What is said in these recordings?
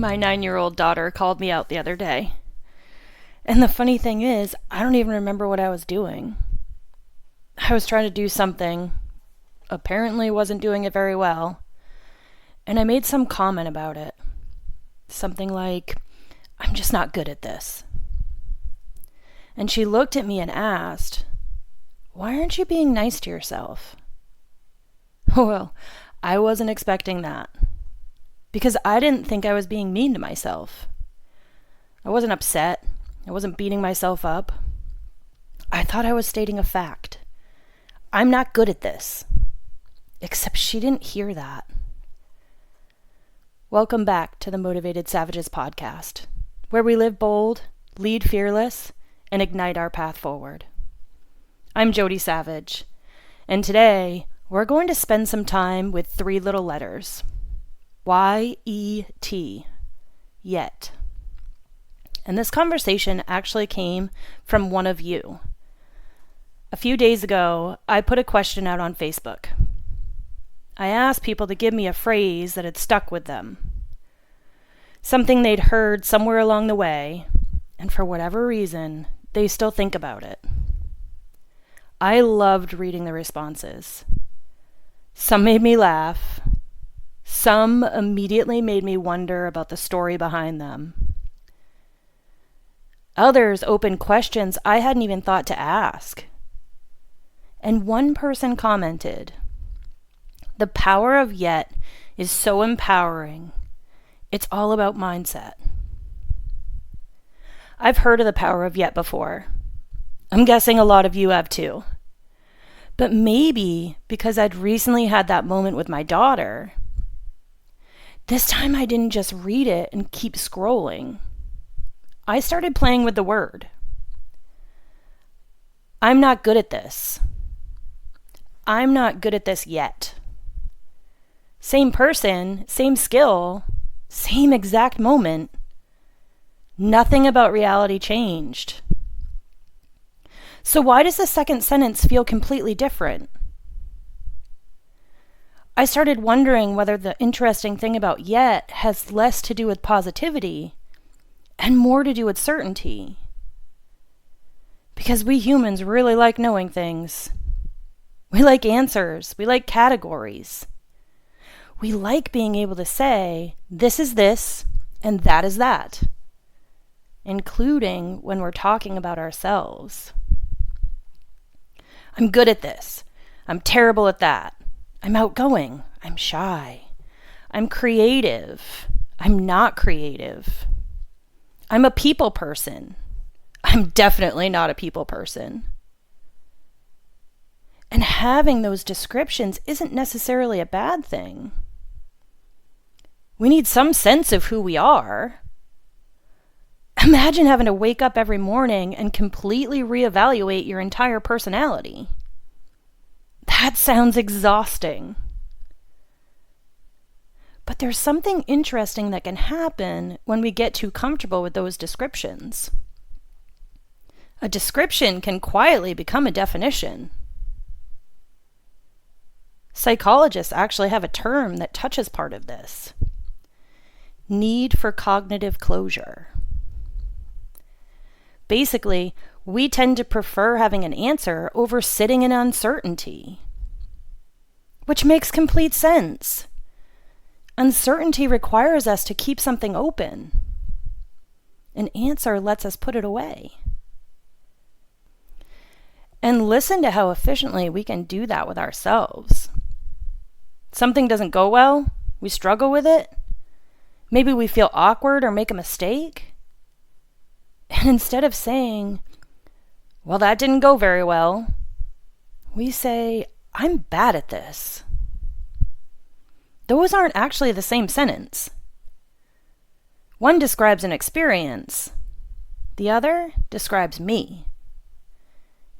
My 9-year-old daughter called me out the other day. And the funny thing is, I don't even remember what I was doing. I was trying to do something, apparently wasn't doing it very well, and I made some comment about it. Something like, "I'm just not good at this." And she looked at me and asked, "Why aren't you being nice to yourself?" Well, I wasn't expecting that, because I didn't think I was being mean to myself. I wasn't upset. I wasn't beating myself up. I thought I was stating a fact. I'm not good at this. Except she didn't hear that. Welcome back to the Motivated Savages podcast, where we live bold, lead fearless, and ignite our path forward. I'm Jody Savage, and today we're going to spend some time with 3 little letters. Y-E-T. Yet. And this conversation actually came from one of you. A few days ago, I put a question out on Facebook. I asked people to give me a phrase that had stuck with them. Something they'd heard somewhere along the way, and for whatever reason, they still think about it. I loved reading the responses. Some made me laugh. Some immediately made me wonder about the story behind them. Others opened questions I hadn't even thought to ask. And one person commented, "The power of yet is so empowering. It's all about mindset." I've heard of the power of yet before. I'm guessing a lot of you have too. But maybe because I'd recently had that moment with my daughter, this time I didn't just read it and keep scrolling. I started playing with the word. I'm not good at this. I'm not good at this yet. Same person, same skill, same exact moment. Nothing about reality changed. So why does the second sentence feel completely different? I started wondering whether the interesting thing about yet has less to do with positivity and more to do with certainty. Because we humans really like knowing things. We like answers. We like categories. We like being able to say, this is this, and that is that, including when we're talking about ourselves. I'm good at this. I'm terrible at that. I'm outgoing. I'm shy. I'm creative. I'm not creative. I'm a people person. I'm definitely not a people person. And having those descriptions isn't necessarily a bad thing. We need some sense of who we are. Imagine having to wake up every morning and completely reevaluate your entire personality. That sounds exhausting. But there's something interesting that can happen when we get too comfortable with those descriptions. A description can quietly become a definition. Psychologists actually have a term that touches part of this. Need for cognitive closure. Basically, we tend to prefer having an answer over sitting in uncertainty. Which makes complete sense. Uncertainty requires us to keep something open. An answer lets us put it away. And listen to how efficiently we can do that with ourselves. Something doesn't go well, we struggle with it. Maybe we feel awkward or make a mistake. And instead of saying, "Well, that didn't go very well," we say, "I'm bad at this." Those aren't actually the same sentence. One describes an experience. The other describes me.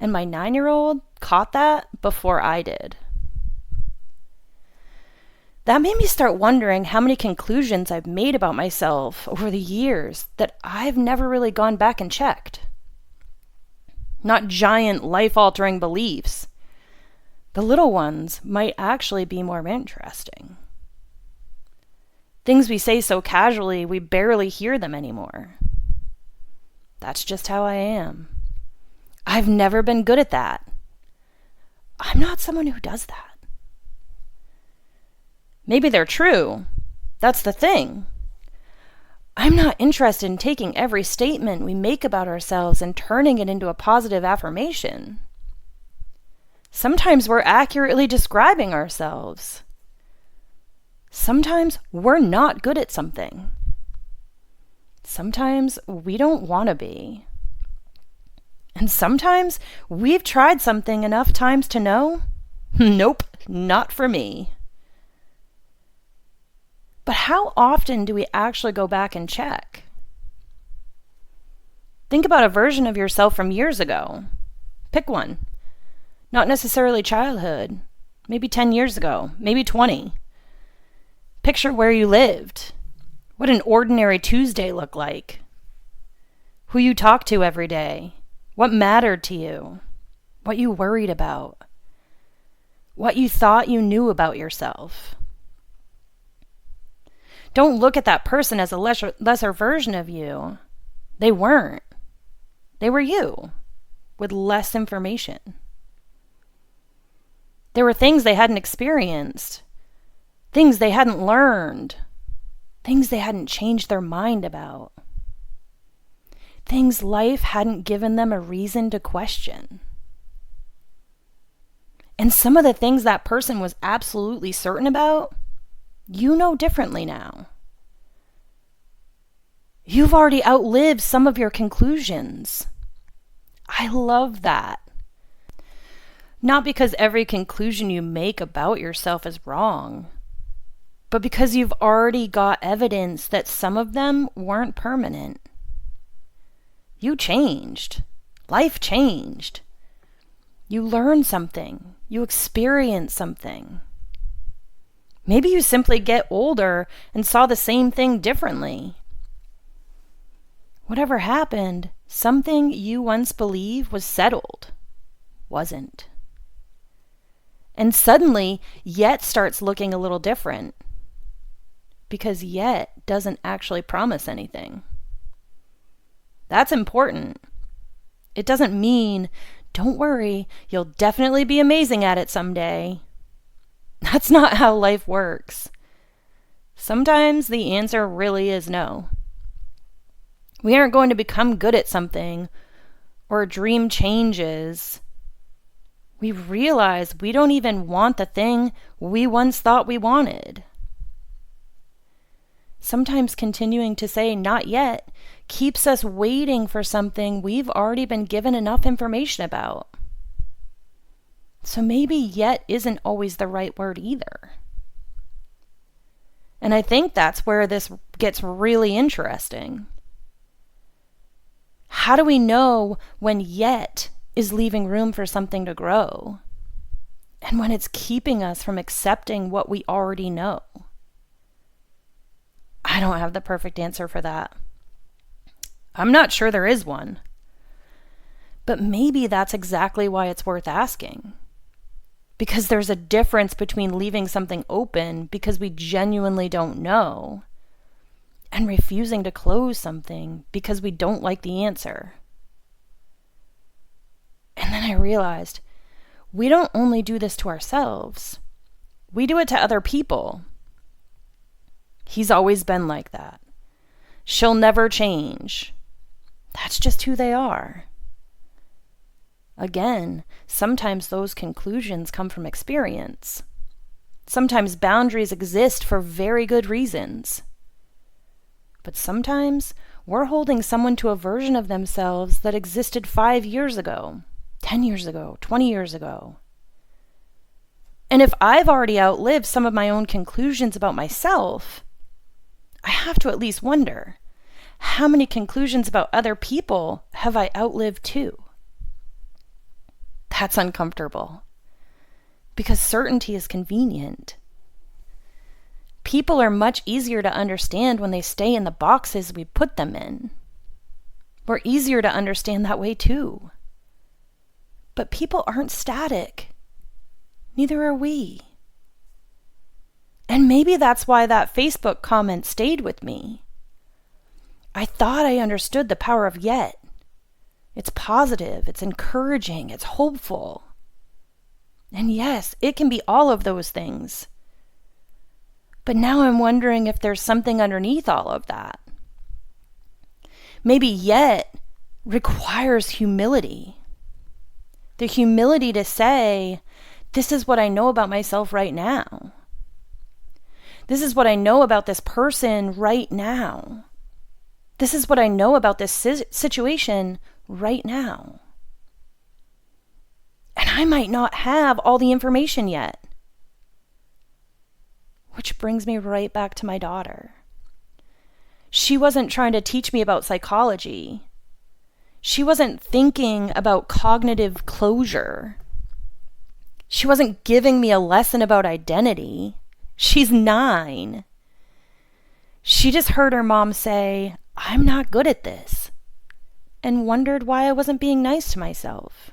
And my 9-year-old caught that before I did. That made me start wondering how many conclusions I've made about myself over the years that I've never really gone back and checked. Not giant life-altering beliefs. The little ones might actually be more interesting. Things we say so casually, we barely hear them anymore. That's just how I am. I've never been good at that. I'm not someone who does that. Maybe they're true. That's the thing. I'm not interested in taking every statement we make about ourselves and turning it into a positive affirmation. Sometimes we're accurately describing ourselves. Sometimes we're not good at something. Sometimes we don't want to be. And sometimes we've tried something enough times to know, nope, not for me. But how often do we actually go back and check? Think about a version of yourself from years ago. Pick one. Not necessarily childhood. Maybe 10 years ago. Maybe 20. Picture where you lived. What an ordinary Tuesday looked like. Who you talked to every day. What mattered to you. What you worried about. What you thought you knew about yourself. Don't look at that person as a lesser version of you. They weren't. They were you, with less information. There were things they hadn't experienced, things they hadn't learned, things they hadn't changed their mind about, things life hadn't given them a reason to question. And some of the things that person was absolutely certain about, you know differently now. You've already outlived some of your conclusions. I love that. Not because every conclusion you make about yourself is wrong, but because you've already got evidence that some of them weren't permanent. You changed. Life changed. You learned something. You experienced something. Maybe you simply get older and saw the same thing differently. Whatever happened, something you once believed was settled wasn't. And suddenly, yet starts looking a little different. Because yet doesn't actually promise anything. That's important. It doesn't mean, don't worry, you'll definitely be amazing at it someday. That's not how life works. Sometimes the answer really is no. We aren't going to become good at something, or a dream changes. We realize we don't even want the thing we once thought we wanted. Sometimes continuing to say not yet keeps us waiting for something we've already been given enough information about. So maybe yet isn't always the right word either. And I think that's where this gets really interesting. How do we know when yet is leaving room for something to grow? And when it's keeping us from accepting what we already know? I don't have the perfect answer for that. I'm not sure there is one. But maybe that's exactly why it's worth asking. Because there's a difference between leaving something open because we genuinely don't know and refusing to close something because we don't like the answer. And then I realized we don't only do this to ourselves. We do it to other people. He's always been like that. She'll never change. That's just who they are. Again, sometimes those conclusions come from experience. Sometimes boundaries exist for very good reasons. But sometimes we're holding someone to a version of themselves that existed 5 years ago, 10 years ago, 20 years ago. And if I've already outlived some of my own conclusions about myself, I have to at least wonder, how many conclusions about other people have I outlived too? That's uncomfortable. Because certainty is convenient. People are much easier to understand when they stay in the boxes we put them in. We're easier to understand that way too. But people aren't static. Neither are we. And maybe that's why that Facebook comment stayed with me. I thought I understood the power of yet. It's positive, it's encouraging, it's hopeful. And yes, it can be all of those things. But now I'm wondering if there's something underneath all of that. Maybe yet requires humility. The humility to say, this is what I know about myself right now. This is what I know about this person right now. This is what I know about this situation right now. And I might not have all the information yet. Which brings me right back to my daughter. She wasn't trying to teach me about psychology. She wasn't thinking about cognitive closure. She wasn't giving me a lesson about identity. She's 9. She just heard her mom say, I'm not good at this, and wondered why I wasn't being nice to myself.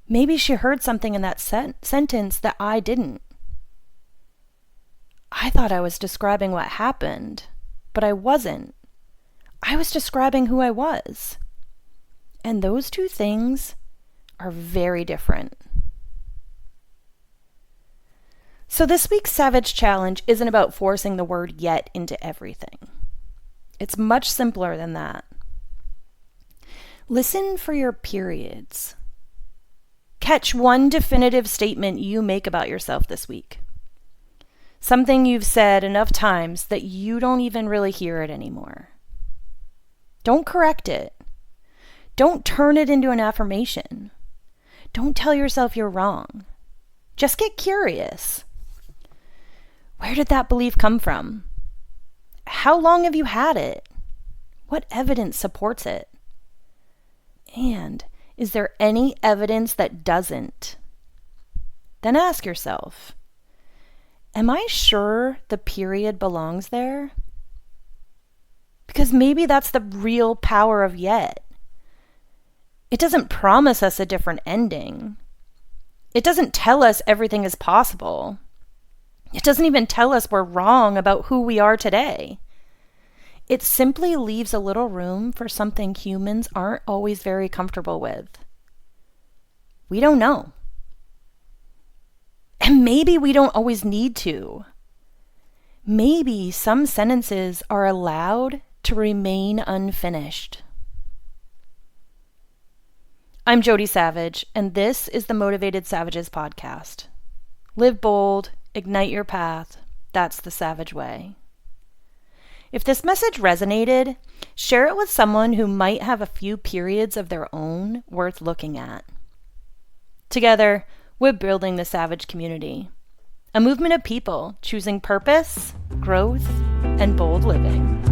Maybe she heard something in that sentence that I didn't. I thought I was describing what happened, but I wasn't. I was describing who I was. And those two things are very different. So this week's Savage Challenge isn't about forcing the word yet into everything. It's much simpler than that. Listen for your periods. Catch one definitive statement you make about yourself this week. Something you've said enough times that you don't even really hear it anymore. Don't correct it. Don't turn it into an affirmation. Don't tell yourself you're wrong. Just get curious. Where did that belief come from? How long have you had it? What evidence supports it? And is there any evidence that doesn't? Then ask yourself, am I sure the period belongs there? Because maybe that's the real power of yet. It doesn't promise us a different ending. It doesn't tell us everything is possible. It doesn't even tell us we're wrong about who we are today. It simply leaves a little room for something humans aren't always very comfortable with. We don't know. And maybe we don't always need to. Maybe some sentences are allowed to remain unfinished. I'm Jody Savage, and this is the Motivated Savages podcast. Live bold, ignite your path. That's the Savage way. If this message resonated, share it with someone who might have a few periods of their own worth looking at. Together, we're building the Savage community, a movement of people choosing purpose, growth, and bold living.